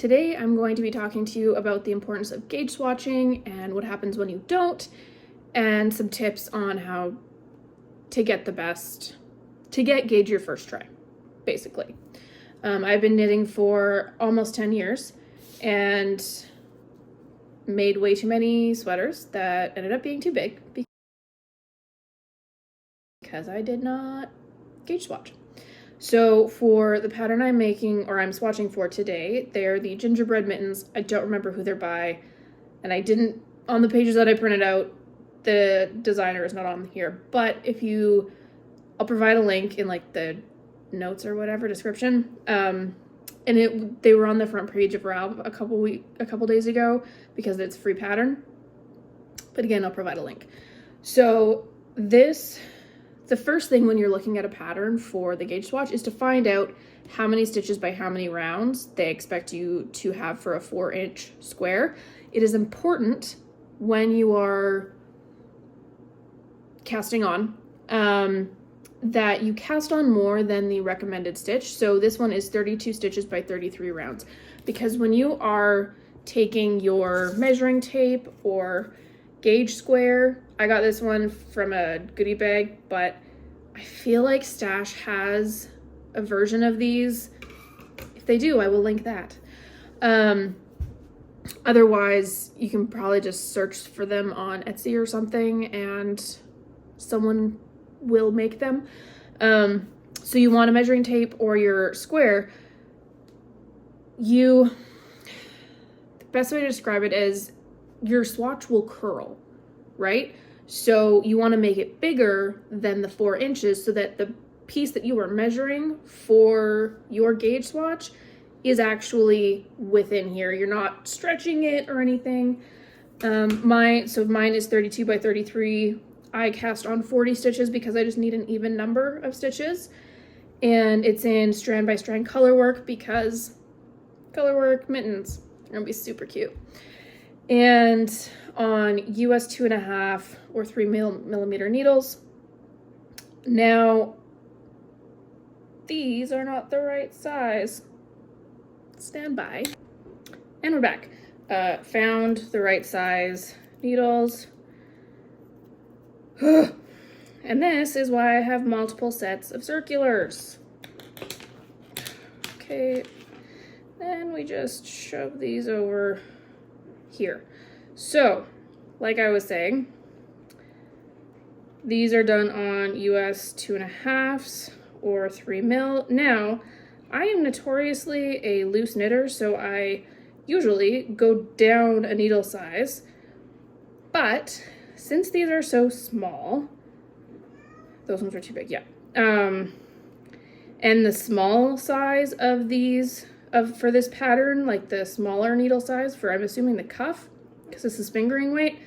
Today I'm going to be talking to you about the importance of gauge swatching and what happens when you don't, and some tips on how to get gauge your first try, basically. I've been knitting for almost 10 years and made way too many sweaters that ended up being too big because I did not gauge swatch. So for the pattern I'm swatching for today, they're the Gingerbread mittens. I don't remember who they're by, and I didn't, on the pages that I printed out, the designer is not on here, but I'll provide a link in like the notes or whatever description. They were on the front page of Rav a couple days ago because it's a free pattern. But again, I'll provide a link. So the first thing when you're looking at a pattern for the gauge swatch is to find out how many stitches by how many rounds they expect you to have for a 4-inch square. It is important when you are casting on that you cast on more than the recommended stitch. So this one is 32 stitches by 33 rounds, because when you are taking your measuring tape or gauge square, I got this one from a goodie bag, but I feel like Stash has a version of these. If they do, I will link that. Otherwise, you can probably just search for them on Etsy or something and someone will make them. So you want a measuring tape or your square. The best way to describe it is your swatch will curl, right? So you want to make it bigger than the 4 inches so that the piece that you are measuring for your gauge swatch is actually within here. You're not stretching it or anything. Mine is 32 by 33. I cast on 40 stitches because I just need an even number of stitches. And it's in strand by strand color work because color work mittens are gonna be super cute. And on US 2.5 or 3 millimeter needles. Now, these are not the right size. Stand by. And we're back. Found the right size needles. And this is why I have multiple sets of circulars. Okay, then we just shove these over here. So, like I was saying, these are done on US 2.5s or 3 mil. Now, I am notoriously a loose knitter, so I usually go down a needle size, but since these are so small, those ones are too big, yeah. And the small size of these, for this pattern, like the smaller needle size for, I'm assuming the cuff, because this is fingering weight,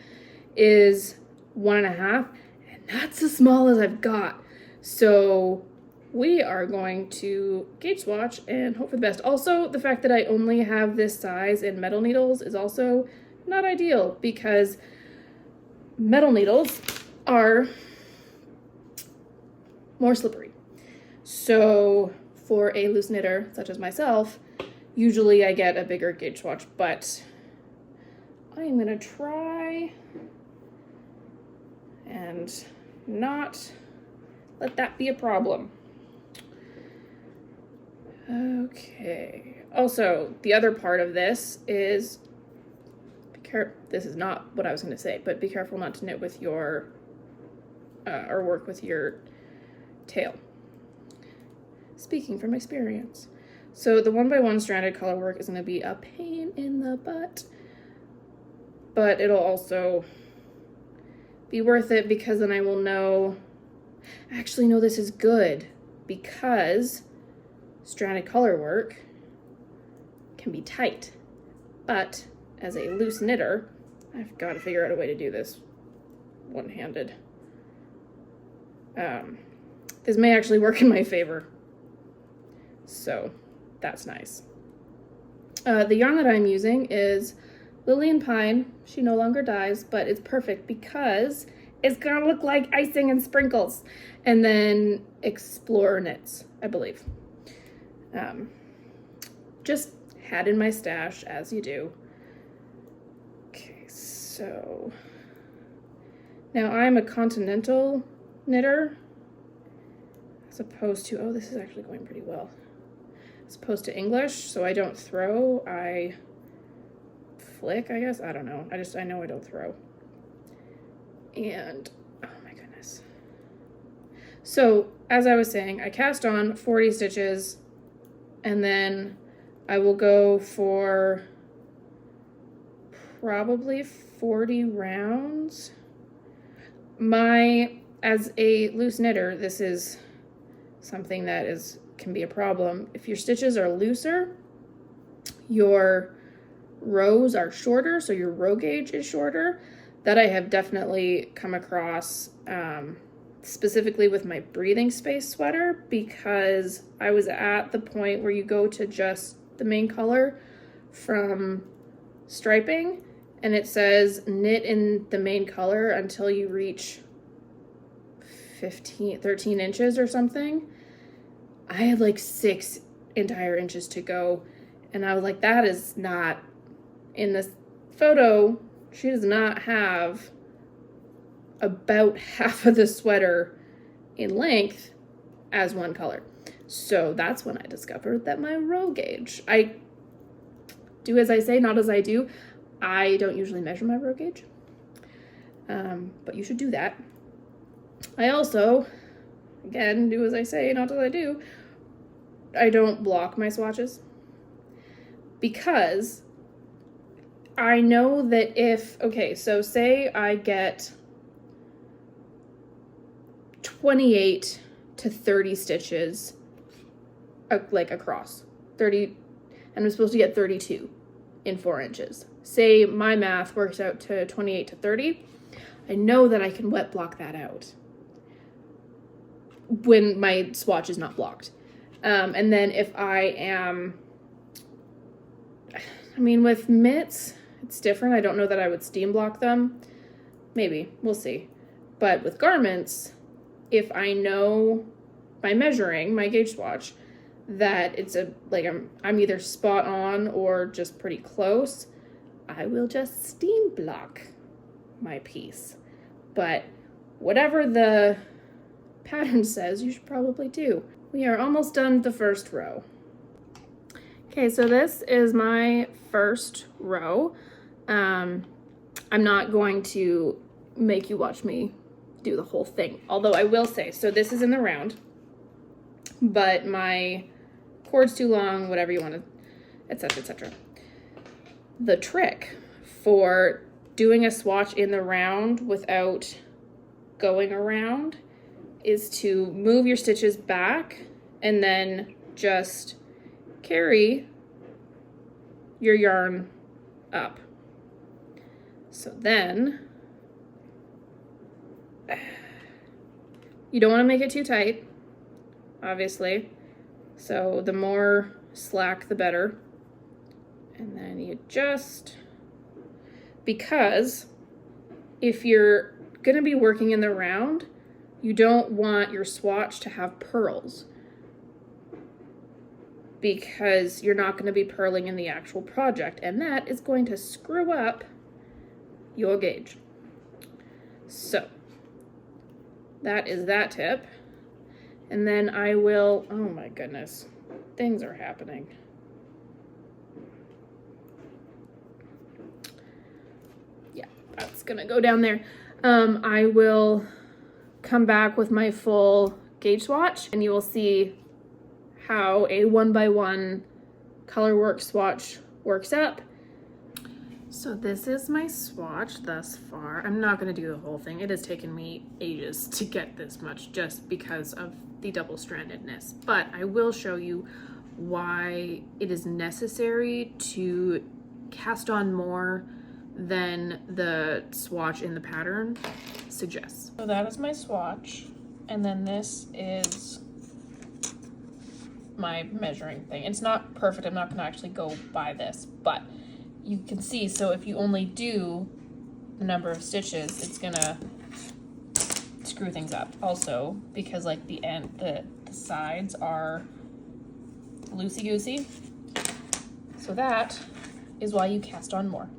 is 1.5, and that's as small as I've got. So we are going to gauge swatch and hope for the best. Also, the fact that I only have this size in metal needles is also not ideal, because metal needles are more slippery. So for a loose knitter such as myself, usually I get a bigger gauge swatch, but I am gonna try and not let that be a problem. Okay. Also, the other part of this is, this is not what I was going to say, but be careful not to knit with your, or work with your tail. Speaking from experience. So the 1x1 stranded color work is going to be a pain in the butt, but it'll also be worth it because then I will know, actually no, this is good because stranded color work can be tight, but as a loose knitter, I've got to figure out a way to do this one-handed. This may actually work in my favor, so that's nice. The yarn that I'm using is Lily & Pine. She no longer dies, but it's perfect because it's gonna look like icing and sprinkles. And then Explorer Knits, I believe. Just had in my stash, as you do. Okay, so now I'm a continental knitter as opposed to, oh, this is actually going pretty well. As opposed to English, so I don't throw, I flick, I guess. I don't know. I know I don't throw. And, oh my goodness. So, as I was saying, I cast on 40 stitches, and then I will go for probably 40 rounds. As a loose knitter, this is something that can be a problem. If your stitches are looser, your rows are shorter, so your row gauge is shorter. That I have definitely come across, specifically with my breathing space sweater, because I was at the point where you go to just the main color from striping, and it says knit in the main color until you reach 13 inches or something. I had like 6 entire inches to go, and I was like, that is not, in this photo, she does not have about half of the sweater in length as one color. So that's when I discovered that my row gauge, I do as I say, not as I do. I don't usually measure my row gauge, but you should do that. I also, again, do as I say, not as I do. I don't block my swatches because I know that okay, so say I get 28 to 30 stitches, like across 30, and I'm supposed to get 32 in 4 inches. Say my math works out to 28 to 30. I know that I can wet block that out when my swatch is not blocked. And then if with mitts, it's different. I don't know that I would steam block them. Maybe, we'll see. But with garments, if I know by measuring my gauge swatch that it's I'm either spot on or just pretty close, I will just steam block my piece. But whatever the pattern says, you should probably do. We are almost done with the first row. Okay, so this is my first row. I'm not going to make you watch me do the whole thing, although I will say, so this is in the round, but my cord's too long, whatever you want to, etc., etc. The trick for doing a swatch in the round without going around is to move your stitches back and then just carry your yarn up. So then you don't want to make it too tight, obviously. So the more slack, the better. And then you just, because if you're going to be working in the round, you don't want your swatch to have purls, because you're not going to be purling in the actual project, and that is going to screw up your gauge. So that is that tip. And then I will, oh my goodness, things are happening. Yeah, that's gonna go down there. I will come back with my full gauge swatch, and you will see how a 1x1 color work swatch works up. So this is my swatch thus far. I'm not going to do the whole thing. It has taken me ages to get this much just because of the double-strandedness. But I will show you why it is necessary to cast on more than the swatch in the pattern suggests. So that is my swatch, and then this is my measuring thing. It's not perfect. I'm not going to actually go by this, but you can see, so if you only do the number of stitches, it's gonna screw things up. Also, because like the sides are loosey-goosey, So that is why you cast on more.